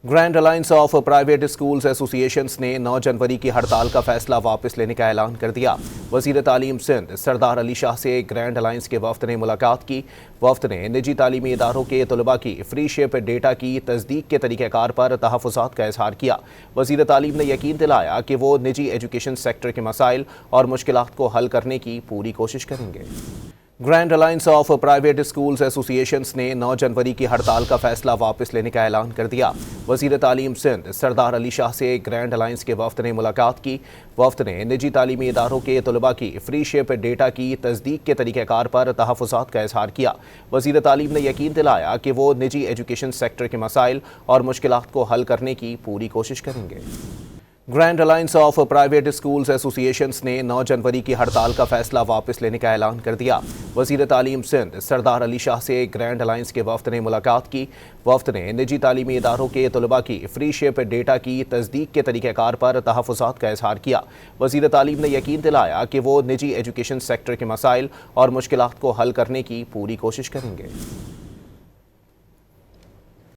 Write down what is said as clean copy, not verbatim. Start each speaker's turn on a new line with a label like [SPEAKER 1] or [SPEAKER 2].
[SPEAKER 1] Grand alliance of private schools associations نے 9 جنوری کی ہڑتال کا فیصلہ واپس لینے کا اعلان کر دیا۔ وزیر تعلیم سندھ سردار علی شاہ سے گرینڈ الائنس کے وفد نے ملاقات کی۔ وفد نے نجی تعلیمی اداروں کے طلباء کی فری شپ ڈیٹا کی تصدیق کے طریقہ کار پر تحفظات کا اظہار کیا۔ وزیر تعلیم نے یقین دلایا کہ وہ نجی ایجوکیشن سیکٹر کے مسائل اور مشکلات کو حل کرنے کی پوری کوشش کریں گے۔ Grand alliance of private schools associations نے 9 جنوری کی ہڑتال کا فیصلہ واپس لینے کا اعلان کر دیا۔ وزیر تعلیم سندھ سردار علی شاہ سے گرینڈ الائنس کے وفد نے ملاقات کی۔ وفد نے نجی تعلیمی اداروں کے طلباء کی فری شپ ڈیٹا کی تصدیق کے طریقہ کار پر تحفظات کا اظہار کیا۔ وزیر تعلیم نے یقین دلایا کہ وہ نجی ایجوکیشن سیکٹر کے مسائل اور مشکلات کو حل کرنے کی پوری کوشش کریں گے۔ Grand alliance of private schools associations نے 9 جنوری کی ہڑتال کا فیصلہ واپس لینے کا اعلان کر دیا۔ وزیر تعلیم سندھ سردار علی شاہ سے گرینڈ الائنس کے وفد نے ملاقات کی۔ وفد نے نجی تعلیمی اداروں کے طلباء کی فری شپ ڈیٹا کی تصدیق کے طریقہ کار پر تحفظات کا اظہار کیا۔ وزیر تعلیم نے یقین دلایا کہ وہ نجی ایجوکیشن سیکٹر کے مسائل اور مشکلات کو حل کرنے کی پوری کوشش کریں گے۔